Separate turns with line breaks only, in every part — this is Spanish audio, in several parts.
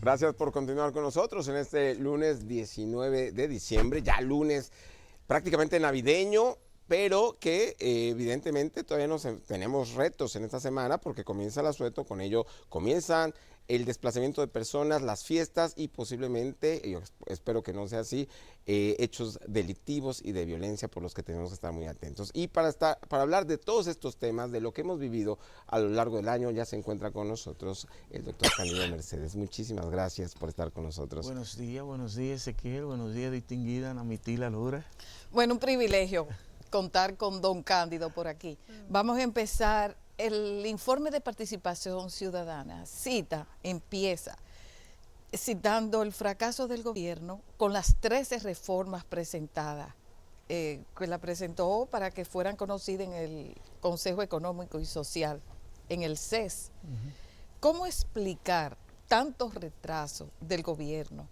Gracias por continuar con nosotros en este lunes 19 de diciembre, ya lunes prácticamente navideño, pero que evidentemente todavía tenemos retos en esta semana porque comienza el asueto, con ello comienzan el desplazamiento de personas, las fiestas y posiblemente, yo espero que no sea así, hechos delictivos y de violencia por los que tenemos que estar muy atentos. Y para hablar de todos estos temas, de lo que hemos vivido a lo largo del año, ya se encuentra con nosotros el doctor Cándido Mercedes. Muchísimas gracias por estar con nosotros.
Buenos días Ezequiel, buenos días distinguida Anamitila Lora.
Bueno, un privilegio contar con don Cándido por aquí. Vamos a empezar el informe de participación ciudadana. Empieza citando el fracaso del gobierno con las 13 reformas presentadas, que la presentó para que fueran conocidas en el Consejo Económico y Social, en el CES. ¿Cómo explicar tantos retrasos del gobierno?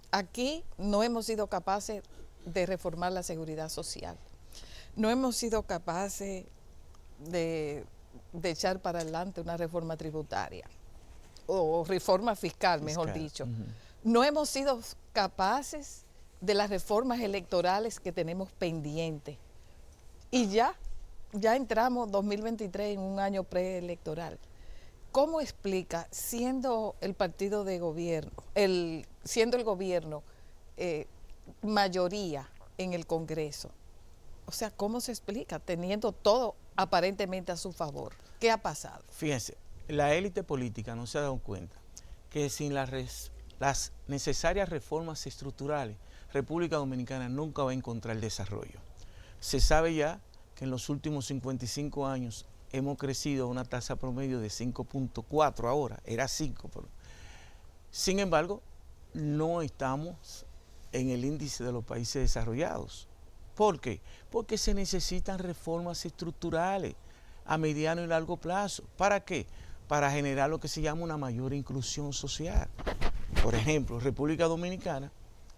Aquí no hemos sido capaces de reformar la seguridad social. No hemos sido capaces de echar para adelante una reforma tributaria o reforma fiscal, mejor dicho. No hemos sido capaces de las reformas electorales que tenemos pendientes. Y ya entramos 2023 en un año preelectoral. ¿Cómo explica, siendo el partido de gobierno, siendo el gobierno mayoría en el Congreso? O sea, ¿cómo se explica teniendo todo aparentemente a su favor? ¿Qué ha pasado?
Fíjense, la élite política no se ha dado cuenta que sin las necesarias reformas estructurales, República Dominicana nunca va a encontrar el desarrollo. Se sabe ya que en los últimos 55 años hemos crecido a una tasa promedio de 5.4 ahora, era 5. Sin embargo, no estamos en el índice de los países desarrollados. ¿Por qué? Porque se necesitan reformas estructurales a mediano y largo plazo. ¿Para qué? Para generar lo que se llama una mayor inclusión social. Por ejemplo, República Dominicana,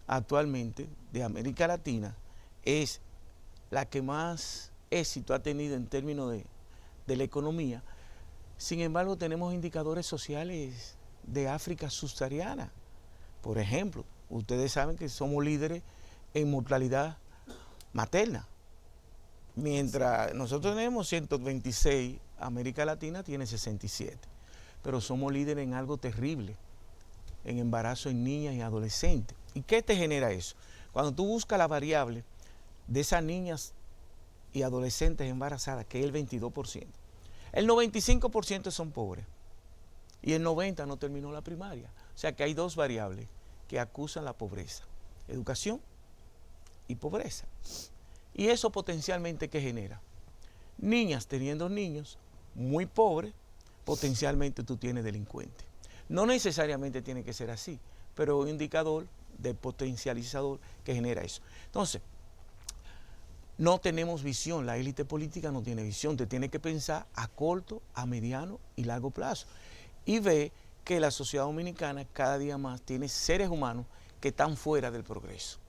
actualmente, de América Latina, es la que más éxito ha tenido en términos de la economía. Sin embargo, tenemos indicadores sociales de África subsahariana. Por ejemplo, ustedes saben que somos líderes en mortalidad materna. Mientras nosotros tenemos 126, América Latina tiene 67. Pero somos líderes en algo terrible, en embarazo en niñas y adolescentes. ¿Y qué te genera eso? Cuando tú buscas la variable de esas niñas y adolescentes embarazadas, que es el 22%, el 95% son pobres y el 90% no terminó la primaria. O sea que hay dos variables que acusan la pobreza: educación y pobreza. Y eso potencialmente, ¿qué genera? Niñas teniendo niños muy pobres, potencialmente tú tienes delincuentes. No necesariamente tiene que ser así, pero un indicador de potencializador que genera eso. Entonces, no tenemos visión, la élite política no tiene visión, te tiene que pensar a corto, a mediano y largo plazo. Y ve que la sociedad dominicana cada día más tiene seres humanos que están fuera del progreso.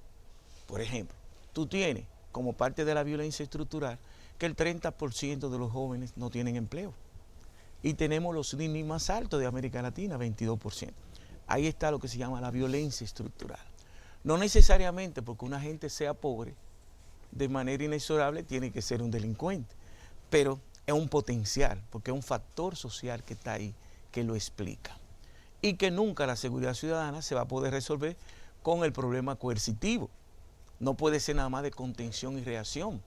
Por ejemplo, tú tienes como parte de la violencia estructural que el 30% de los jóvenes no tienen empleo. Y tenemos los índices más altos de América Latina, 22%. Ahí está lo que se llama la violencia estructural. No necesariamente porque una gente sea pobre, de manera inexorable tiene que ser un delincuente, pero es un potencial, porque es un factor social que está ahí, que lo explica. Y que nunca la seguridad ciudadana se va a poder resolver con el problema coercitivo. No puede ser nada más de contención y reacción.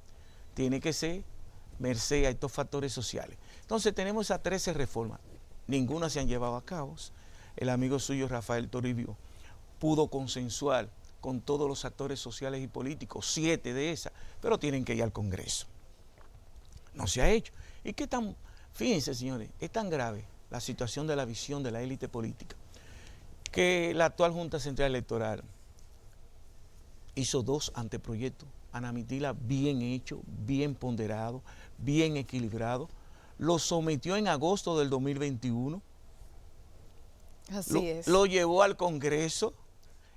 Tiene que ser merced a estos factores sociales. Entonces tenemos esas 13 reformas. Ninguna se han llevado a cabo. El amigo suyo, Rafael Toribio, pudo consensuar con todos los actores sociales y políticos 7 de esas, pero tienen que ir al Congreso. No se ha hecho. ¿Y qué tan? Fíjense, señores, es tan grave la situación de la visión de la élite política que la actual Junta Central Electoral hizo 2 anteproyectos, Anamitila, bien hecho, bien ponderado, bien equilibrado. Lo sometió en agosto del 2021.
Así es.
Lo llevó al Congreso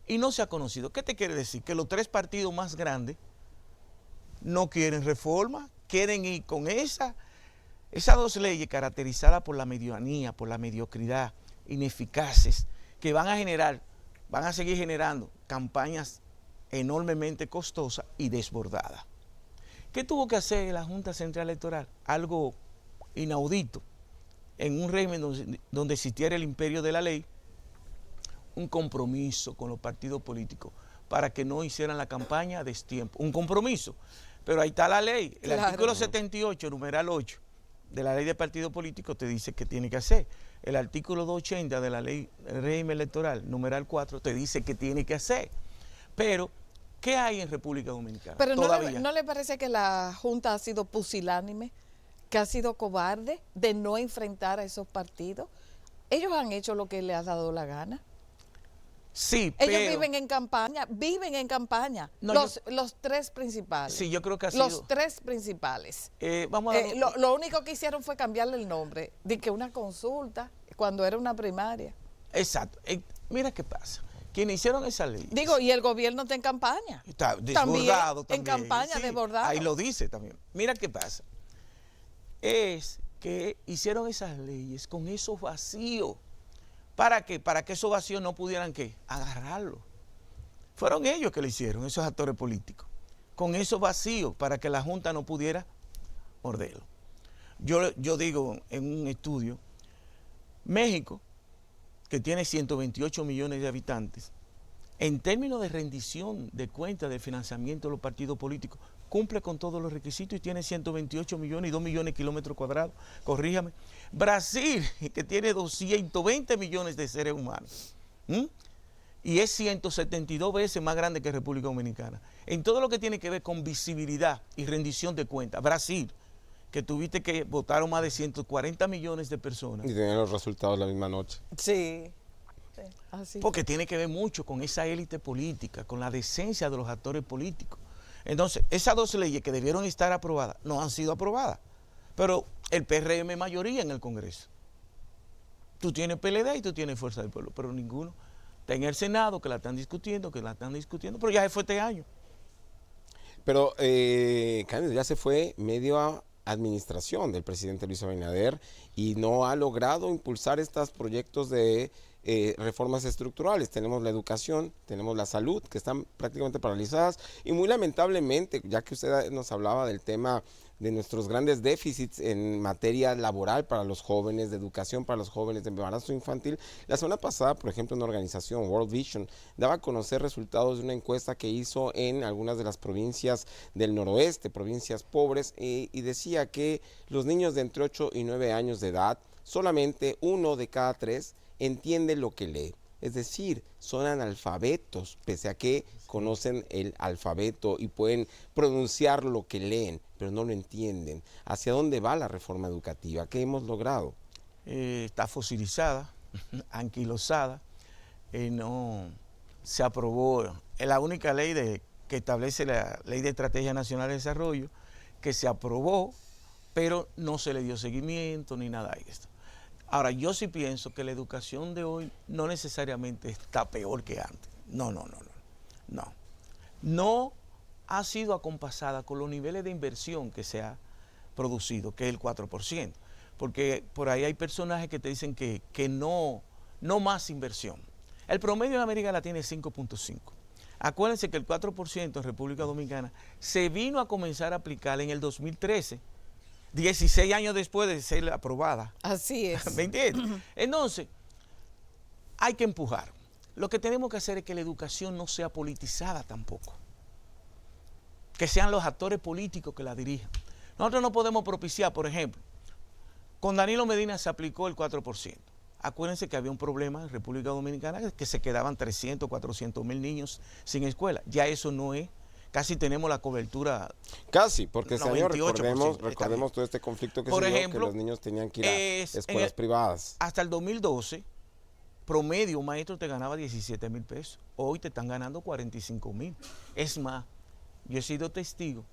y no se ha conocido. ¿Qué te quiere decir? Que los 3 partidos más grandes no quieren reforma, quieren ir con esas 2 leyes caracterizadas por la medianía, por la mediocridad, ineficaces, que van a seguir generando campañas enormemente costosas y desbordadas. ¿Qué tuvo que hacer la Junta Central Electoral? Algo inaudito. En un régimen donde existiera el imperio de la ley, un compromiso con los partidos políticos para que no hicieran la campaña a destiempo. Un compromiso. Pero ahí está la ley. El artículo 78, numeral 8, de la ley de partidos políticos te dice que tiene que hacer. El artículo 280 de la ley del régimen electoral, numeral 4, te dice que tiene que hacer. Pero, ¿qué hay en República Dominicana?
Pero
todavía.
¿no le parece que la Junta ha sido pusilánime, que ha sido cobarde de no enfrentar a esos partidos? Ellos han hecho lo que les ha dado la gana.
Sí,
Ellos viven en campaña.
No,
los tres principales.
Sí, yo creo que ha sido.
Los tres principales.
Vamos a
lo único que hicieron fue cambiarle el nombre, de que una consulta, cuando era una primaria.
Exacto. Mira qué pasa. Quienes hicieron esa ley.
Digo, y el gobierno está en campaña.
Está desbordado también.
En campaña, sí, desbordado.
Ahí lo dice también. Mira qué pasa. Es que hicieron esas leyes con esos vacíos. ¿Para qué? Para que esos vacíos no pudieran, ¿qué? Agarrarlo. Fueron ellos que lo hicieron, esos actores políticos. Con esos vacíos, para que la Junta no pudiera morderlo. Yo digo en un estudio, México, que tiene 128 millones de habitantes, en términos de rendición de cuentas de financiamiento de los partidos políticos, cumple con todos los requisitos y tiene 128 millones y 2 millones de kilómetros cuadrados. Corríjame. Brasil, que tiene 220 millones de seres humanos, y es 172 veces más grande que República Dominicana. En todo lo que tiene que ver con visibilidad y rendición de cuentas, Brasil, que tuviste que votaron más de 140 millones de personas.
Y tenían los resultados la misma noche.
Sí. Así.
Porque tiene que ver mucho con esa élite política, con la decencia de los actores políticos. Entonces, esas dos leyes que debieron estar aprobadas no han sido aprobadas. Pero el PRM es mayoría en el Congreso. Tú tienes PLD y tú tienes Fuerza del Pueblo, pero ninguno. Está en el Senado que la están discutiendo, pero ya se fue este año.
Pero, Cándido, ya se fue medio administración del presidente Luis Abinader y no ha logrado impulsar estos proyectos de reformas estructurales. Tenemos la educación, tenemos la salud, que están prácticamente paralizadas y muy lamentablemente, ya que usted nos hablaba del tema de nuestros grandes déficits en materia laboral para los jóvenes, de educación para los jóvenes, de embarazo infantil. La semana pasada, por ejemplo, una organización, World Vision, daba a conocer resultados de una encuesta que hizo en algunas de las provincias del noroeste, provincias pobres, y decía que los niños de entre 8 y 9 años de edad, solamente 1 de cada 3 entiende lo que lee. Es decir, son analfabetos, pese a que conocen el alfabeto y pueden pronunciar lo que leen, pero no lo entienden. ¿Hacia dónde va la reforma educativa? ¿Qué hemos logrado?
Está fosilizada, anquilosada, no se aprobó. Es la única ley que establece la Ley de Estrategia Nacional de Desarrollo, que se aprobó, pero no se le dio seguimiento ni nada de esto. Ahora, yo sí pienso que la educación de hoy no necesariamente está peor que antes. No. No ha sido acompasada con los niveles de inversión que se ha producido, que es el 4%. Porque por ahí hay personajes que te dicen que no más inversión. El promedio en América Latina es 5.5. Acuérdense que el 4% en República Dominicana se vino a comenzar a aplicar en el 2013. 16 años después de ser aprobada.
Así es.
¿Me entiendes? Entonces, hay que empujar. Lo que tenemos que hacer es que la educación no sea politizada tampoco. Que sean los actores políticos que la dirijan. Nosotros no podemos propiciar, por ejemplo, con Danilo Medina se aplicó el 4%. Acuérdense que había un problema en República Dominicana que se quedaban 300, 400 mil niños sin escuela. Ya eso no es. Casi tenemos la cobertura.
Casi, porque este año
98%,
recordemos todo este conflicto que
por
se dio,
ejemplo,
que los niños tenían que ir a escuelas privadas.
Hasta el 2012, promedio, un maestro te ganaba 17 mil pesos. Hoy te están ganando 45 mil. Es más, yo he sido testigo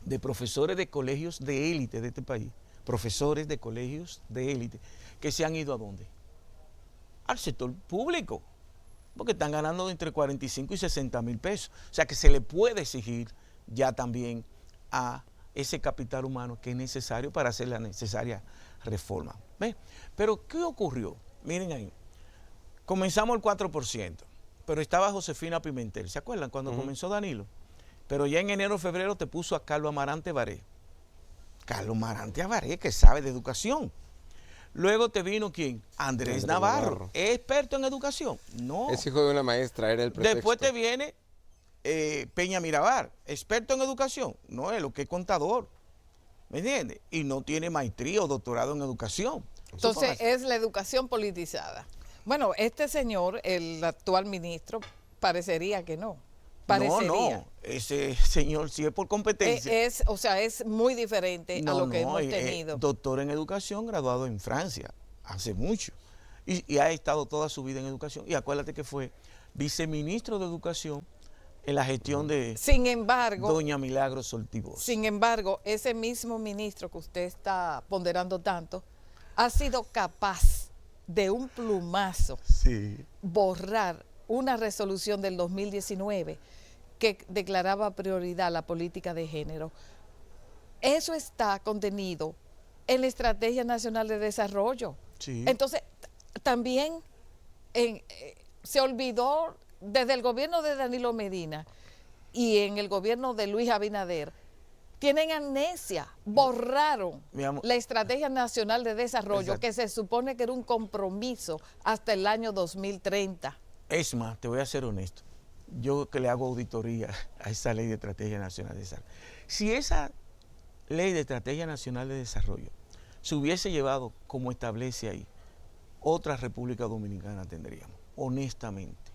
de profesores de colegios de élite de este país, profesores de colegios de élite, que se han ido ¿a dónde? Al sector público. Porque están ganando entre 45 y 60 mil pesos. O sea que se le puede exigir ya también a ese capital humano que es necesario para hacer la necesaria reforma. ¿Ve? Pero ¿qué ocurrió? Miren ahí. comenzamos el 4%, pero estaba Josefina Pimentel. ¿Se acuerdan cuando comenzó Danilo? Pero ya en enero o febrero te puso a Carlos Amarante Baré. Carlos Amarante Baré, que sabe de educación. Luego te vino ¿quién? Andrés Navarro. ¿Es experto en educación? No.
Es hijo de una maestra, era el pretexto.
Después te viene Peña Mirabal, experto en educación. No, es lo que es contador. ¿Me entiendes? Y no tiene maestría o doctorado en educación.
Entonces es la educación politizada. Bueno, este señor, el actual ministro, parecería que no. Parecería.
No, ese señor, si es por competencia.
O sea, es muy diferente a lo que hemos tenido.
Doctor en educación, graduado en Francia, hace mucho. Y ha estado toda su vida en educación. Y acuérdate que fue viceministro de educación en la gestión de doña Milagros Soltibós.
Sin embargo, ese mismo ministro que usted está ponderando tanto, ha sido capaz de un plumazo borrar una resolución del 2019 que declaraba prioridad la política de género. Eso está contenido en la Estrategia Nacional de Desarrollo.
Sí.
Entonces, también se olvidó desde el gobierno de Danilo Medina y en el gobierno de Luis Abinader, tienen amnesia, borraron la Estrategia Nacional de Desarrollo. Exacto. Que se supone que era un compromiso hasta el año 2030.
Es más, te voy a ser honesto, yo que le hago auditoría a esa Ley de Estrategia Nacional de Desarrollo, si esa Ley de Estrategia Nacional de Desarrollo se hubiese llevado como establece ahí, otra República Dominicana tendríamos, honestamente.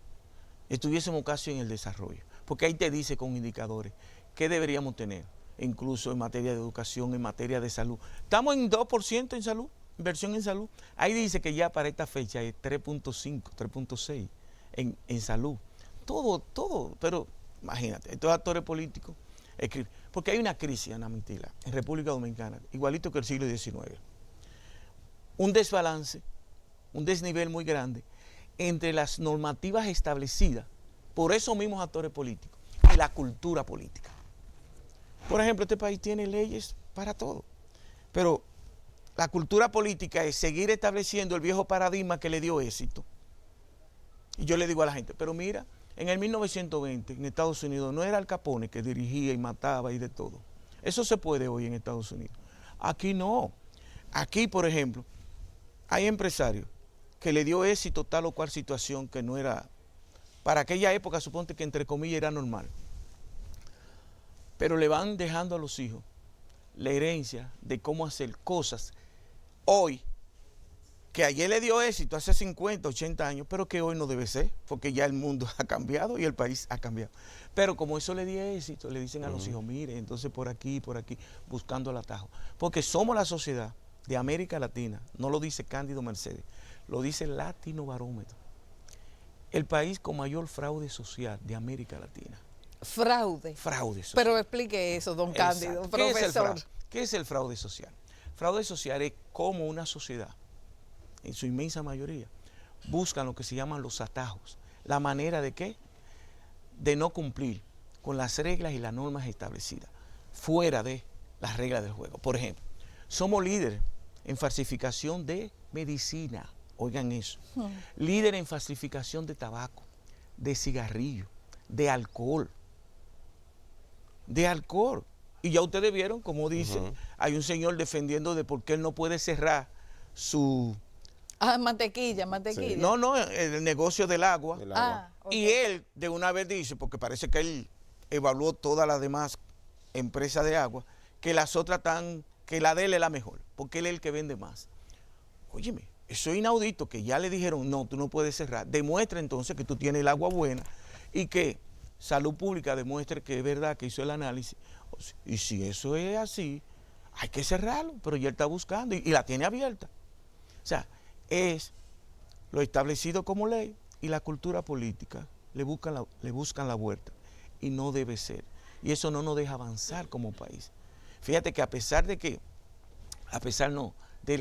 Estuviésemos casi en el desarrollo, porque ahí te dice con indicadores qué deberíamos tener, incluso en materia de educación, en materia de salud. Estamos en 2% en salud, inversión en salud. Ahí dice que ya para esta fecha es 3.5, 3.6 en salud. Todo, pero imagínate, estos actores políticos escriben, porque hay una crisis, Ana Mitila, en República Dominicana, igualito que el siglo XIX. Un desbalance, un desnivel muy grande entre las normativas establecidas por esos mismos actores políticos y la cultura política. Por ejemplo, este país tiene leyes para todo, pero la cultura política es seguir estableciendo el viejo paradigma que le dio éxito. Y yo le digo a la gente, pero mira, en el 1920 en Estados Unidos no era Al Capone que dirigía y mataba y de todo. Eso se puede hoy en Estados Unidos. Aquí no. Aquí, por ejemplo, hay empresarios que le dio éxito tal o cual situación que no era, para aquella época suponte que entre comillas era normal. Pero le van dejando a los hijos la herencia de cómo hacer cosas hoy, que ayer le dio éxito hace 50, 80 años, pero que hoy no debe ser, porque ya el mundo ha cambiado y el país ha cambiado. Pero como eso le dio éxito, le dicen a los hijos, mire, entonces por aquí, buscando el atajo. Porque somos la sociedad de América Latina, no lo dice Cándido Mercedes, lo dice el Latino Barómetro, el país con mayor fraude social de América Latina.
Fraude.
Fraude social.
Pero explique eso, don Cándido, profesor.
¿Qué es el fraude social? Fraude social es como una sociedad, en su inmensa mayoría, buscan lo que se llaman los atajos. La manera de qué? De no cumplir con las reglas y las normas establecidas, fuera de las reglas del juego. Por ejemplo, somos líderes en falsificación de medicina, oigan eso, líderes en falsificación de tabaco, de cigarrillo, de alcohol. Y ya ustedes vieron, como dicen, hay un señor defendiendo de por qué él no puede cerrar su...
mantequilla.
Sí. No, el negocio del agua.
Okay.
Y él de una vez dice, porque parece que él evaluó todas las demás empresas de agua, que las otras están, que la de él es la mejor, porque él es el que vende más. Óyeme, eso es inaudito, que ya le dijeron, no, tú no puedes cerrar. Demuestra entonces que tú tienes el agua buena y que Salud Pública demuestre que es verdad, que hizo el análisis. Y si eso es así, hay que cerrarlo, pero ya él está buscando y la tiene abierta. O sea, es lo establecido como ley y la cultura política le buscan la vuelta y no debe ser. Y eso no nos deja avanzar como país. Fíjate que a pesar del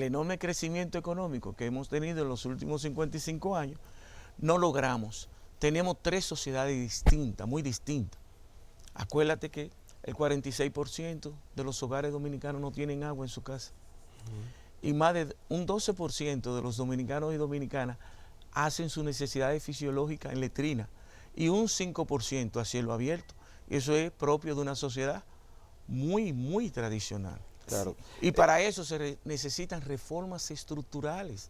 enorme crecimiento económico que hemos tenido en los últimos 55 años, no logramos. Tenemos tres sociedades distintas, muy distintas. Acuérdate que el 46% de los hogares dominicanos no tienen agua en su casa. Y más de un 12% de los dominicanos y dominicanas hacen sus necesidades fisiológicas en letrina y un 5% a cielo abierto. Eso es propio de una sociedad muy, muy tradicional.
Claro.
Y para eso se necesitan reformas estructurales,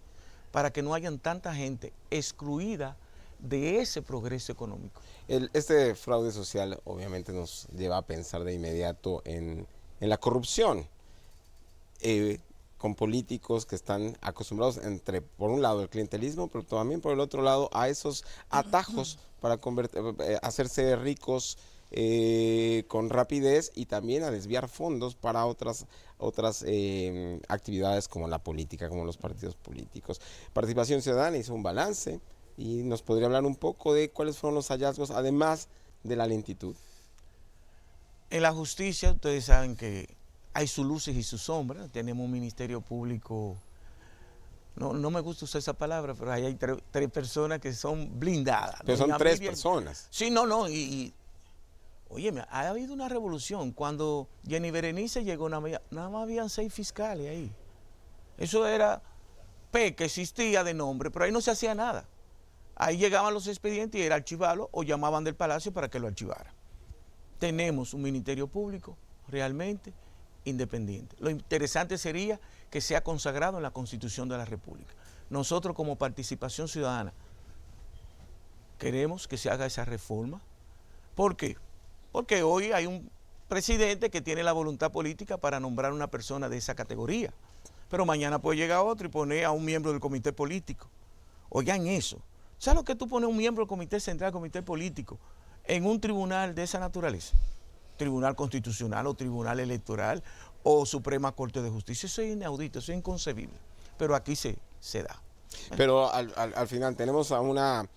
para que no hayan tanta gente excluida de ese progreso económico.
Este fraude social obviamente nos lleva a pensar de inmediato en la corrupción, con políticos que están acostumbrados por un lado, el clientelismo, pero también por el otro lado, a esos atajos para hacerse ricos con rapidez y también a desviar fondos para otras actividades como la política, como los partidos políticos. Participación Ciudadana hizo un balance y nos podría hablar un poco de cuáles fueron los hallazgos, además de la lentitud.
En la justicia, ustedes saben que hay sus luces y sus sombras. Tenemos un ministerio público, no me gusta usar esa palabra, pero ahí hay tres personas que son blindadas.
Pero son tres personas.
Sí, óyeme, ha habido una revolución. Cuando Jenny Berenice llegó, nada más habían 6 fiscales ahí. Eso era que existía de nombre, pero ahí no se hacía nada. Ahí llegaban los expedientes y era archivarlo o llamaban del Palacio para que lo archivara. Tenemos un ministerio público realmente independiente. Lo interesante sería que sea consagrado en la Constitución de la República. Nosotros como Participación Ciudadana queremos que se haga esa reforma. ¿Por qué? Porque hoy hay un presidente que tiene la voluntad política para nombrar una persona de esa categoría, pero mañana puede llegar otro y poner a un miembro del comité político. Oigan eso. ¿Sabes lo que tú pones un miembro del comité central, comité político, en un tribunal de esa naturaleza? Tribunal Constitucional o Tribunal Electoral o Suprema Corte de Justicia. Eso es inaudito, eso es inconcebible. Pero aquí se da.
Pero al final tenemos a una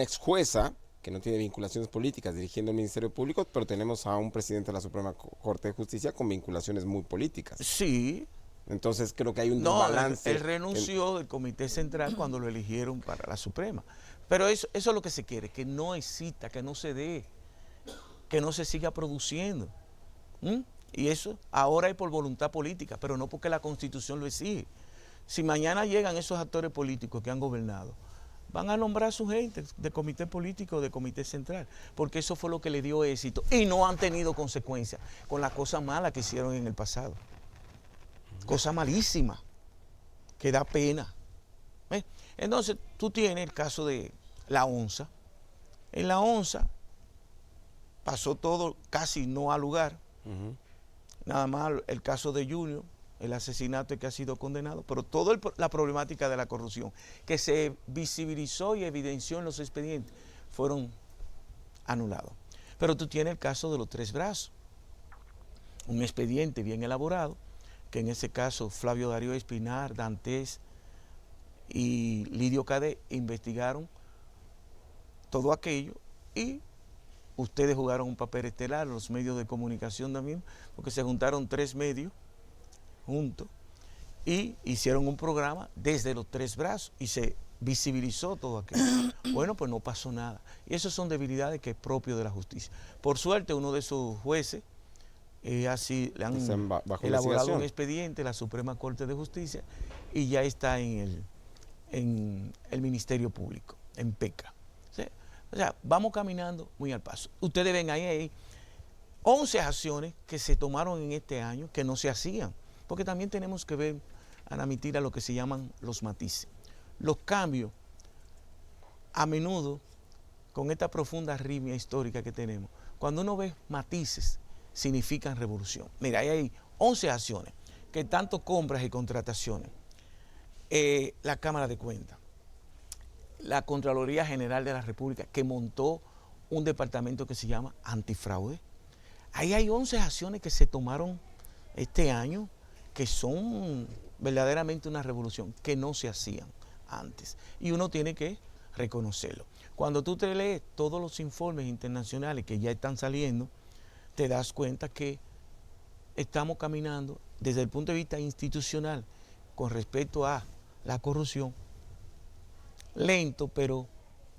ex jueza que no tiene vinculaciones políticas dirigiendo el Ministerio Público, pero tenemos a un presidente de la Suprema Corte de Justicia con vinculaciones muy políticas.
Sí.
Entonces creo que hay un desbalance.
Él renunció del Comité Central cuando lo eligieron para la Suprema. Pero eso es lo que se quiere, que no exista, que no se dé, que no se siga produciendo. Y eso ahora es por voluntad política, pero no porque la Constitución lo exige. Si mañana llegan esos actores políticos que han gobernado, van a nombrar a su gente de comité político o de comité central, porque eso fue lo que le dio éxito y no han tenido consecuencias con las cosas malas que hicieron en el pasado. Cosa malísima, que da pena. Entonces, tú tienes el caso de la ONSA. En la ONSA pasó todo casi no al lugar. Nada más el caso de Junior, el asesinato que ha sido condenado, pero toda la problemática de la corrupción que se visibilizó y evidenció en los expedientes fueron anulados. Pero tú tienes el caso de los 3 brazos, un expediente bien elaborado, que en ese caso Flavio Darío Espinar, Dantes y Lidio Cadet investigaron todo aquello y ustedes jugaron un papel estelar, los medios de comunicación también, porque se juntaron 3 medios juntos y hicieron un programa desde los 3 brazos y se visibilizó todo aquello. Bueno, pues no pasó nada. Y esas son debilidades que es propio de la justicia. Por suerte, uno de esos jueces así le han elaborado un expediente, la Suprema Corte de Justicia, y ya está en el Ministerio Público, en PECA. O sea, vamos caminando muy al paso. Ustedes ven ahí 11 acciones que se tomaron en este año que no se hacían, porque también tenemos que ver, Ana Mitira, lo que se llaman los matices. Los cambios, a menudo, con esta profunda arritmia histórica que tenemos, cuando uno ve matices, significan revolución. Mira, ahí hay 11 acciones, que tanto compras y contrataciones, la Cámara de Cuentas, la Contraloría General de la República, que montó un departamento que se llama Antifraude. Ahí hay 11 acciones que se tomaron este año, que son verdaderamente una revolución, que no se hacían antes. Y uno tiene que reconocerlo. Cuando tú te lees todos los informes internacionales que ya están saliendo, te das cuenta que estamos caminando desde el punto de vista institucional con respecto a la corrupción, lento, pero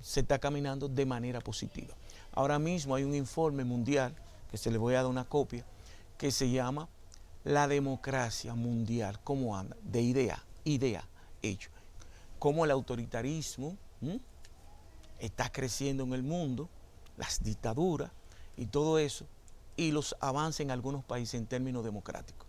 se está caminando de manera positiva. Ahora mismo hay un informe mundial, que se le voy a dar una copia, que se llama La democracia mundial, ¿cómo anda? De idea, hecho. Cómo el autoritarismo ¿Mm? Está creciendo en el mundo, las dictaduras y todo eso, y los avances en algunos países en términos democráticos.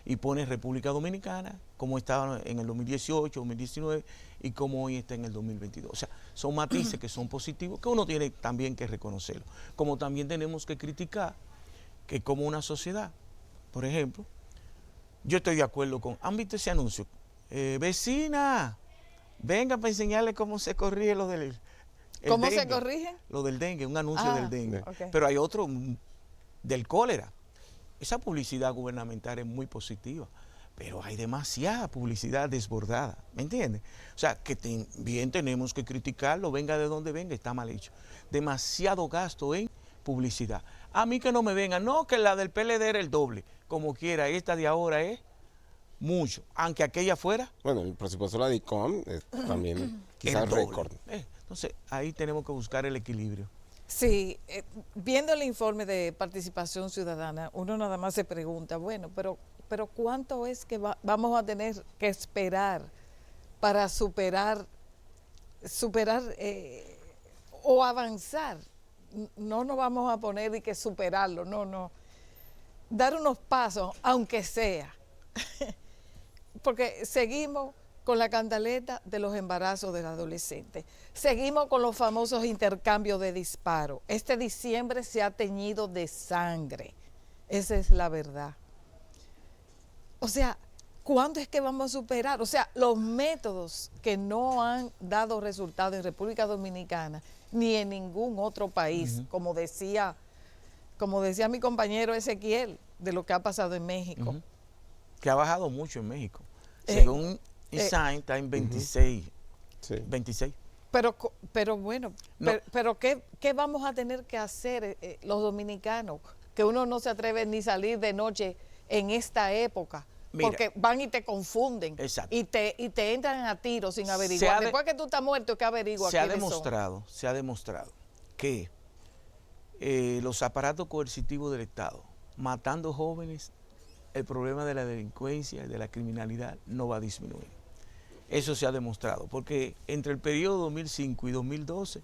Y pone República Dominicana como estaba en el 2018, 2019 y como hoy está en el 2022. O sea, son matices que son positivos, que uno tiene también que reconocerlo. Como también tenemos que criticar que como una sociedad, por ejemplo, yo estoy de acuerdo con, ¿han visto ese anuncio? Vecina, venga para enseñarle cómo se corrige lo del
¿Cómo
dengue.
se corrige?
Lo del dengue, un anuncio del dengue.
Okay.
Pero hay otro del cólera. Esa publicidad gubernamental es muy positiva, pero hay demasiada publicidad desbordada, ¿me entiendes? O sea, que bien tenemos que criticarlo, venga de donde venga, está mal hecho. Demasiado gasto en publicidad. A mí que no me vengan, no, que la del PLD era el doble, como quiera, esta de ahora es mucho, aunque aquella fuera.
Bueno, el presupuesto de la DICOM también quizás récord.
Entonces, ahí tenemos que buscar el equilibrio.
Sí, viendo el informe de participación ciudadana, uno nada más se pregunta, bueno, pero ¿cuánto es que vamos a tener que esperar para superar o avanzar? No nos vamos a poner y que superarlo, no. Dar unos pasos, aunque sea. Porque seguimos con la cantaleta de los embarazos del adolescente. Seguimos con los famosos intercambios de disparos. Este diciembre se ha teñido de sangre. Esa es la verdad. O sea, ¿cuándo es que vamos a superar? O sea, los métodos que no han dado resultados en República Dominicana ni en ningún otro país, como decía mi compañero Ezequiel, de lo que ha pasado en México.
Que ha bajado mucho en México. Según ISAIN está en 26.
Sí.
26.
Pero bueno, no. pero ¿qué vamos a tener que hacer los dominicanos? Que uno no se atreve ni salir de noche en esta época. Mira, porque van y te confunden.
Exacto.
Y te entran a tiros sin averiguar. Después que tú estás muerto, ¿qué averigua?
Se ha demostrado que los aparatos coercitivos del Estado, matando jóvenes, el problema de la delincuencia y de la criminalidad no va a disminuir. Eso se ha demostrado, porque entre el periodo 2005 y 2012,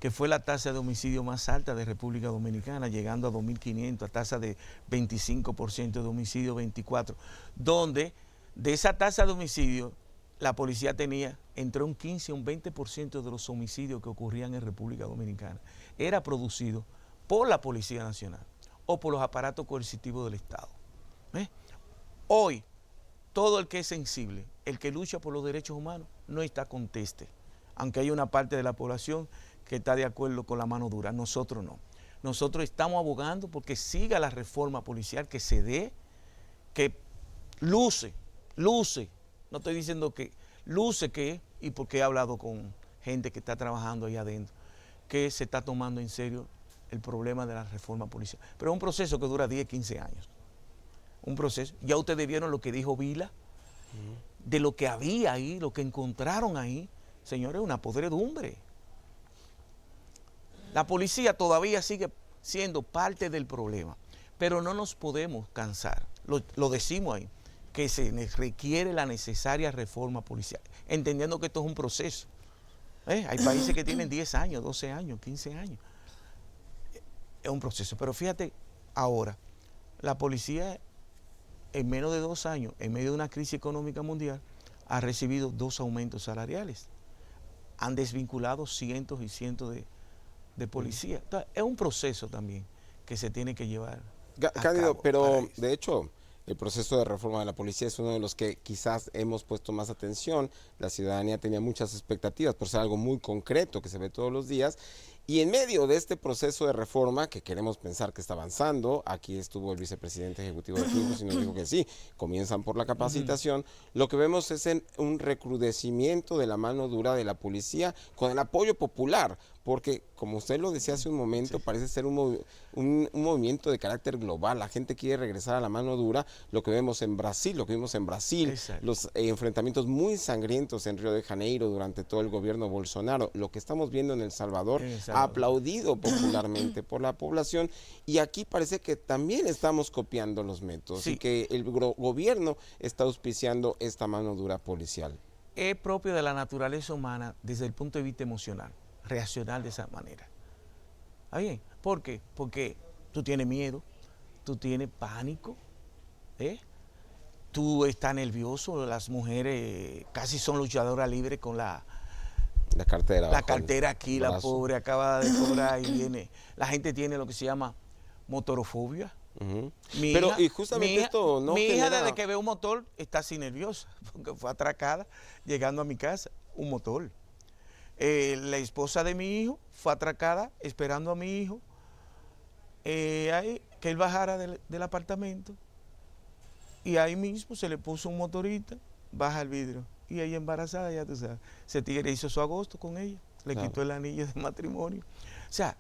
que fue la tasa de homicidio más alta de República Dominicana, llegando a 2.500, a tasa de 25% de homicidio, 24%, donde de esa tasa de homicidio la policía tenía entre un 15 y un 20% de los homicidios que ocurrían en República Dominicana. Era producido por la Policía Nacional o por los aparatos coercitivos del Estado. Hoy, todo el que es sensible, el que lucha por los derechos humanos, no está conteste, aunque hay una parte de la población que está de acuerdo con la mano dura, nosotros no. Nosotros estamos abogando porque siga la reforma policial, que se dé, que luce, no estoy diciendo que luce que, y porque he hablado con gente que está trabajando ahí adentro, que se está tomando en serio el problema de la reforma policial. Pero es un proceso que dura 10, 15 años. Un proceso. Ya ustedes vieron lo que dijo Vila, de lo que había ahí, lo que encontraron ahí. Señores, una podredumbre. La policía todavía sigue siendo parte del problema, pero no nos podemos cansar. Lo decimos ahí, que se requiere la necesaria reforma policial, entendiendo que esto es un proceso. Hay países que tienen 10 años, 12 años, 15 años. Es un proceso, pero fíjate ahora, la policía en menos de 2 años, en medio de una crisis económica mundial, ha recibido 2 aumentos salariales. Han desvinculado cientos y cientos de policías. Entonces, es un proceso también que se tiene que llevar a
Cándido,
cabo.
pero de hecho, el proceso de reforma de la policía es uno de los que quizás hemos puesto más atención. La ciudadanía tenía muchas expectativas por ser algo muy concreto que se ve todos los días. Y en medio de este proceso de reforma, que queremos pensar que está avanzando, aquí estuvo el vicepresidente ejecutivo de Fincos y nos dijo que sí, comienzan por la capacitación, lo que vemos es un recrudecimiento de la mano dura de la policía con el apoyo popular, porque como usted lo decía hace un momento, sí, parece ser un movimiento de carácter global. La gente quiere regresar a la mano dura, lo que vemos en Brasil,
Exacto.
Los enfrentamientos muy sangrientos en Río de Janeiro durante todo el gobierno Bolsonaro, lo que estamos viendo en El Salvador, aplaudido popularmente por la población, y aquí parece que también estamos copiando los métodos, sí, y que el gobierno está auspiciando esta mano dura policial.
es propio de la naturaleza humana desde el punto de vista emocional, reaccionar de esa manera. ¿Está bien? ¿Por qué? Porque tú tienes miedo, tú tienes pánico, tú estás nervioso, las mujeres casi son luchadoras libres con la cartera aquí, la pobre acaba de cobrar y viene. La gente tiene lo que se llama motorofobia.
Pero y justamente esto no
mi hija
genera...
desde que ve un motor está así nerviosa porque fue atracada llegando a mi casa, un motor. La esposa de mi hijo fue atracada esperando a mi hijo que él bajara del apartamento y ahí mismo se le puso un motorista, baja el vidrio y ella embarazada, ya tú sabes, ese tigre hizo su agosto con ella, le quitó el anillo de matrimonio. O sea,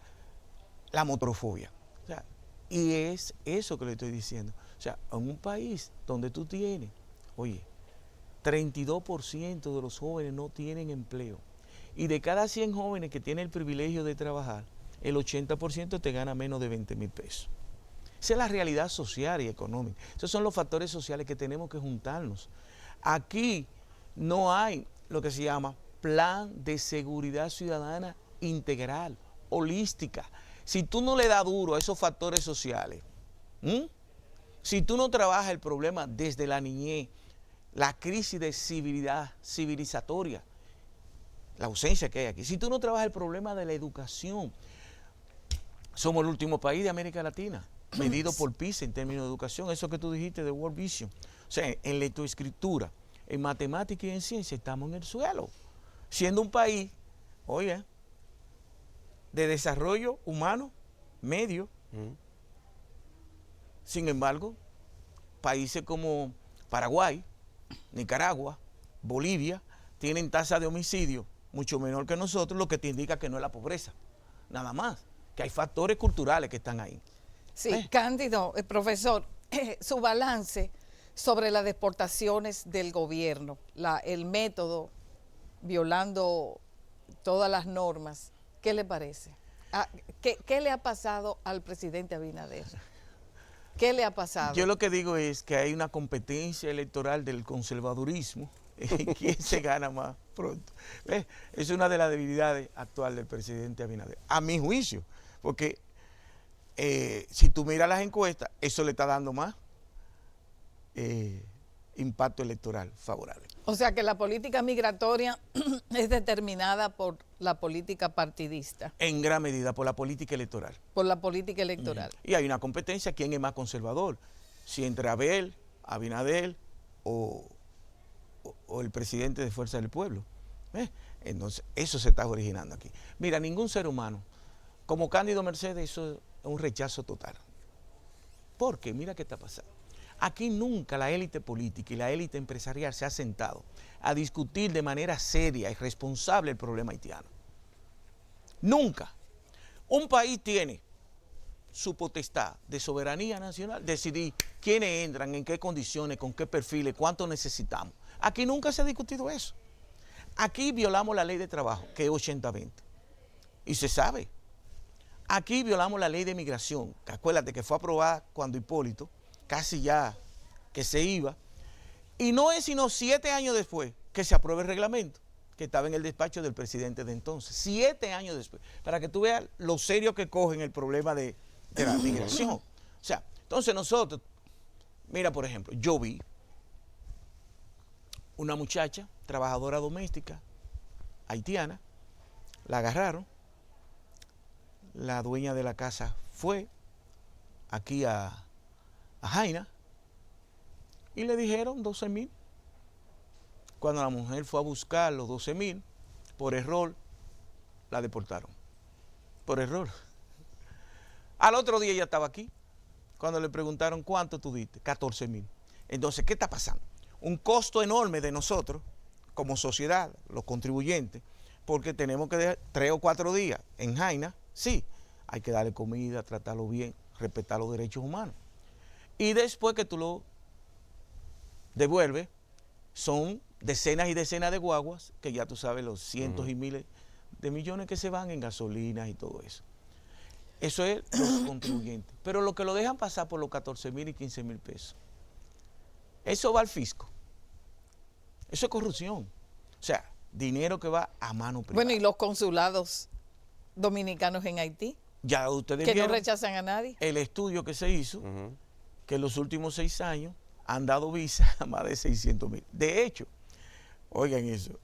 la motorofobia. O sea, y es eso que le estoy diciendo. O sea, en un país donde tú tienes, oye, 32% de los jóvenes no tienen empleo. Y de cada 100 jóvenes que tienen el privilegio de trabajar, el 80% te gana menos de 20,000 pesos. Esa es la realidad social y económica. Esos son los factores sociales que tenemos que juntarnos. Aquí no hay lo que se llama plan de seguridad ciudadana integral, holística. Si tú no le das duro a esos factores sociales, si tú no trabajas el problema desde la niñez, la crisis de civilizatoria, la ausencia que hay aquí, si tú no trabajas el problema de la educación, somos el último país de América Latina, medido por PISA en términos de educación, eso que tú dijiste de World Vision. O sea, en lectoescritura, en matemática y en ciencia estamos en el suelo, siendo un país, oye, de desarrollo humano medio. Sin embargo, países como Paraguay, Nicaragua, Bolivia, tienen tasa de homicidio mucho menor que nosotros, lo que te indica que no es la pobreza, nada más, que hay factores culturales que están ahí.
Sí, Cándido, profesor, su balance sobre las deportaciones del gobierno, el método violando todas las normas, ¿qué le parece? ¿Qué le ha pasado al presidente Abinader? ¿Qué le ha pasado?
Yo lo que digo es que hay una competencia electoral del conservadurismo. ¿Quién se gana más pronto? Es una de las debilidades actuales del presidente Abinader, a mi juicio, porque si tú miras las encuestas, eso le está dando más impacto electoral favorable.
O sea que la política migratoria es determinada por la política partidista.
En gran medida por la política electoral.
Por la política electoral.
Y hay una competencia, ¿quién es más conservador? Si entre Abinader o el presidente de Fuerza del Pueblo. Entonces, eso se está originando aquí. Mira, ningún ser humano, como Cándido Mercedes, eso es un rechazo total. Porque mira qué está pasando. Aquí nunca la élite política y la élite empresarial se ha sentado a discutir de manera seria y responsable el problema haitiano. Nunca. Un país tiene su potestad de soberanía nacional, decidir quiénes entran, en qué condiciones, con qué perfiles, cuánto necesitamos. Aquí nunca se ha discutido eso. Aquí violamos la ley de trabajo, que es 80-20. Y se sabe. Aquí violamos la ley de migración, que acuérdate que fue aprobada cuando Hipólito, casi ya que se iba, y no es sino 7 años después que se aprueba el reglamento, que estaba en el despacho del presidente de entonces, 7 años después, para que tú veas lo serio que cogen el problema de la migración. O sea, entonces nosotros, mira por ejemplo, yo vi una muchacha, trabajadora doméstica, haitiana, la agarraron, la dueña de la casa fue aquí a Jaina y le dijeron 12,000. Cuando la mujer fue a buscar los 12,000, por error la deportaron. Por error. Al otro día ella estaba aquí. Cuando le preguntaron cuánto tú diste, 14,000. Entonces, ¿qué está pasando? Un costo enorme de nosotros, como sociedad, los contribuyentes, porque tenemos que dejar 3 o 4 días en Jaina. Sí, hay que darle comida, tratarlo bien, respetar los derechos humanos. Y después que tú lo devuelves, son decenas y decenas de guaguas, que ya tú sabes los cientos y miles de millones que se van en gasolinas y todo eso. Eso es los contribuyentes. Pero lo que lo dejan pasar por los 14,000 y 15,000 pesos, eso va al fisco. Eso es corrupción. O sea, dinero que va a mano privada.
Bueno, y los consulados dominicanos en Haití,
Ya ustedes
que no
vieron
rechazan a nadie.
el estudio que se hizo,
Ujú.
que en los últimos 6 años han dado visa a más de 600,000. De hecho, oigan eso,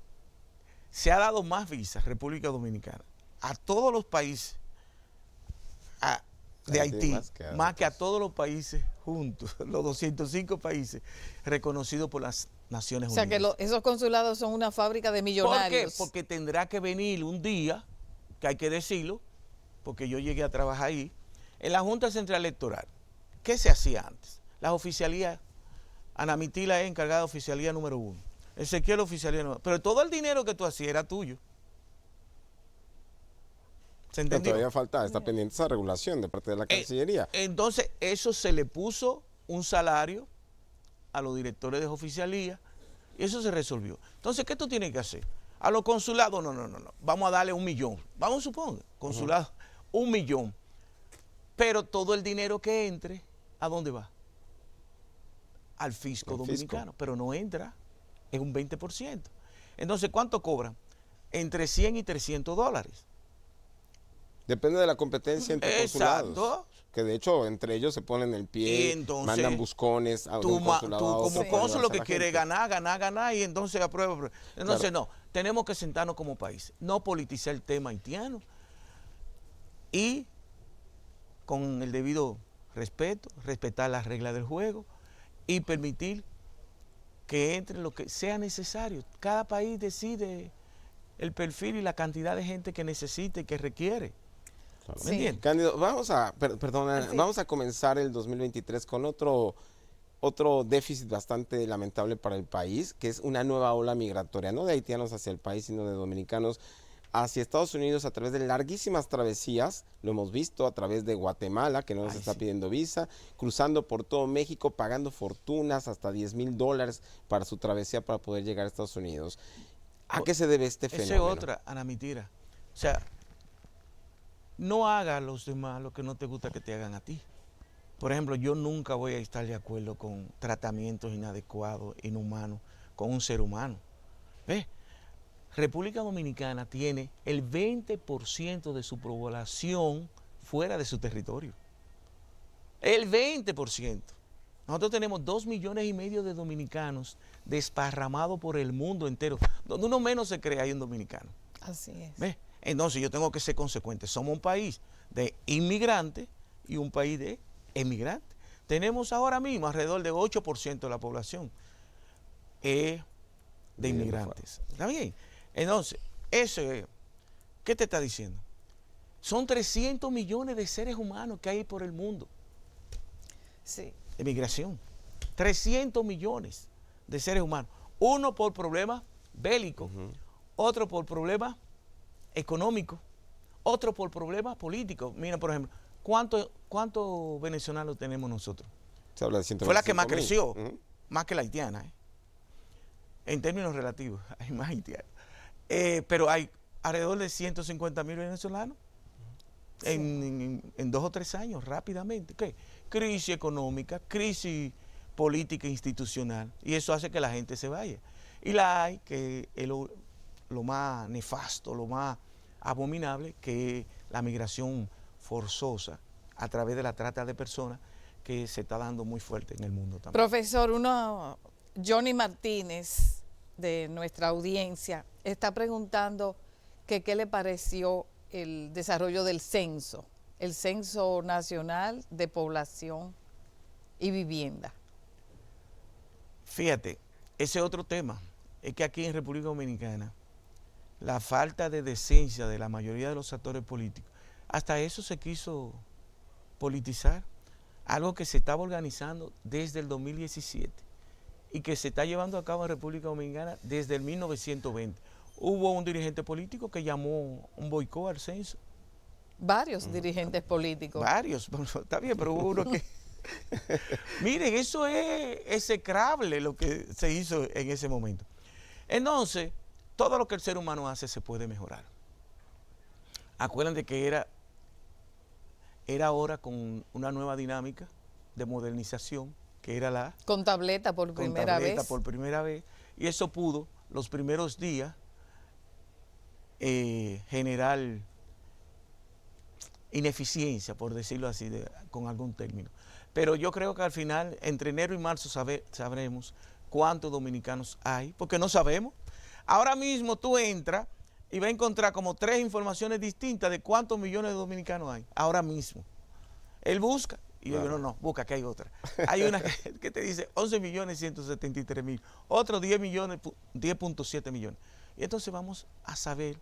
se ha dado más visas República Dominicana a todos los países de Haití, más que a todos los países juntos, los 205 países reconocidos por las Naciones
O
Unidas.
sea, que esos consulados son una fábrica de
¿Por qué?
millonarios.
Porque tendrá que venir un día, que hay que decirlo, porque yo llegué a trabajar ahí, en la Junta Central Electoral. ¿Qué se hacía antes? Las oficialías, Ana Mitila es encargada de oficialía número 1, Ezequiel oficialía número 2, pero todo el dinero que tú hacías era tuyo. ¿Se
Pero
entendió?
todavía falta, está pendiente esa regulación de parte de la Cancillería.
Entonces, eso se le puso un salario a los directores de oficialía y eso se resolvió. Entonces, ¿qué tú tienes que hacer? A los consulados, no. Vamos a darle 1 millón. Vamos a suponer, consulado, 1 millón. Pero todo el dinero que entre, ¿a dónde va? Al fisco
Al
dominicano.
fisco.
Pero no entra, es un 20%. Entonces, ¿cuánto cobran? Entre 100 y 300 dólares.
Depende de la competencia entre consulados.
Exacto.
Que de hecho, entre ellos se ponen el
Y
pie,
entonces,
mandan buscones a
Tú,
un consulado a otro
como
para
cónsul lo
llevarse a
que
la
quiere es
gente.
ganar, y entonces aprueba. Entonces,
Claro.
no, tenemos que sentarnos como país, no politizar el tema haitiano y con el debido respeto, respetar las reglas del juego y permitir que entre lo que sea necesario. Cada país decide el perfil y la cantidad de gente que necesite y que requiere.
Claro.
¿Me
Sí.
entiendes?
Cándido, perdona,
Sí.
vamos a comenzar el 2023 con otro déficit bastante lamentable para el país, que es una nueva ola migratoria, no de haitianos hacia el país, sino de dominicanos hacia Estados Unidos a través de larguísimas travesías. Lo hemos visto a través de Guatemala, que no nos está pidiendo visa, cruzando por todo México, pagando fortunas, hasta $10,000 para su travesía para poder llegar a Estados Unidos. ¿A qué se debe este
Esa es
fenómeno?
otra, Ana Mitira. O sea, no haga a los demás lo que no te gusta que te hagan a ti. Por ejemplo, yo nunca voy a estar de acuerdo con tratamientos inadecuados, inhumanos, con un ser humano. ¿Ves? República Dominicana tiene el 20% de su población fuera de su territorio. El 20%. Nosotros tenemos 2,5 millones de dominicanos desparramados por el mundo entero. Donde uno menos se cree hay un dominicano.
Así es.
¿Ves? Entonces yo tengo que ser consecuente. Somos un país de inmigrantes y un país de emigrantes. Tenemos ahora mismo alrededor de 8% de la población de inmigrantes. ¿Está bien? Entonces, eso es, ¿qué te está diciendo? Son 300 millones de seres humanos que hay por el mundo
Sí.
de migración. 300 millones de seres humanos. Uno por problemas bélicos, otro por problemas económicos, otro por problemas políticos. Mira, por ejemplo, ¿cuántos venezolanos tenemos nosotros?
Se habla de
Fue la que más
125,000.
creció,
Ujú.
más que la haitiana. En términos relativos, hay más haitianos. Pero hay alrededor de 150,000 venezolanos en 2 o 3 años, rápidamente. ¿Qué? Crisis económica, crisis política e institucional, y eso hace que la gente se vaya. Y la hay, que es lo más nefasto, lo más abominable, que es la migración forzosa a través de la trata de personas, que se está dando muy fuerte en el mundo también.
Profesor, Johnny Martínez, de nuestra audiencia, está preguntando que qué le pareció el desarrollo del censo, el Censo Nacional de Población y Vivienda.
Fíjate, ese otro tema es que aquí en República Dominicana la falta de decencia de la mayoría de los actores políticos, hasta eso se quiso politizar, algo que se estaba organizando desde el 2017 y que se está llevando a cabo en República Dominicana desde el 1920. Hubo un dirigente político que llamó un boicot al censo.
Varios dirigentes políticos.
Varios, bueno, está bien, pero hubo uno que... Miren, eso es execrable lo que se hizo en ese momento. Entonces, todo lo que el ser humano hace se puede mejorar. Acuérdense que era ahora con una nueva dinámica de modernización, que era la
Con tableta por
con
primera
tableta
vez.
por primera vez, y eso pudo los primeros días generar ineficiencia, por decirlo así, con algún término. Pero yo creo que al final, entre enero y marzo, sabremos cuántos dominicanos hay, porque no sabemos. Ahora mismo tú entras y vas a encontrar como 3 informaciones distintas de cuántos millones de dominicanos hay, ahora mismo. Él busca, y yo digo, no, busca que hay otra. Hay una que te dice 11.173.000, otro 10.7 millones. Y entonces vamos a saber,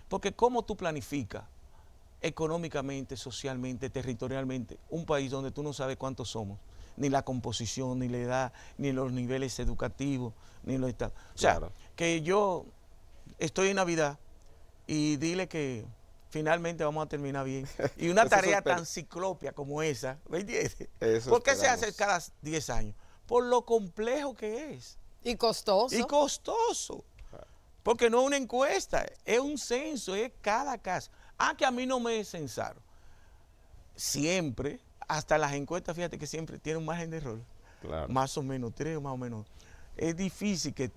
porque cómo tú planificas económicamente, socialmente, territorialmente, un país donde tú no sabes cuántos somos, ni la composición, ni la edad, ni los niveles educativos, ni los estados. O sea, claro, que yo estoy en Navidad y dile que finalmente vamos a terminar bien. Y una tarea tan ciclopia como esa, ¿me entiendes? ¿Por qué se hace cada 10 años? Por lo complejo que es.
Y costoso.
Y costoso. Porque no es una encuesta, es un censo, es cada caso. Que a mí no me censaron. Siempre, hasta las encuestas, fíjate que siempre tienen un margen de error. Claro. Más o menos 3 más o menos. Es difícil que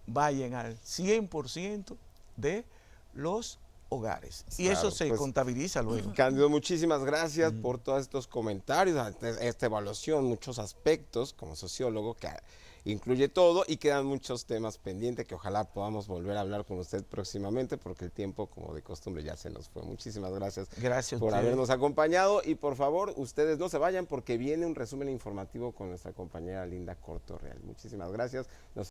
vayan al 100% de los hogares. Y claro, eso se contabiliza luego.
Cándido, muchísimas gracias por todos estos comentarios, esta evaluación, muchos aspectos como sociólogo que incluye todo y quedan muchos temas pendientes que ojalá podamos volver a hablar con usted próximamente porque el tiempo, como de costumbre, ya se nos fue. Muchísimas gracias, por habernos acompañado y por favor, ustedes no se vayan porque viene un resumen informativo con nuestra compañera Linda Cortorreal. Muchísimas gracias.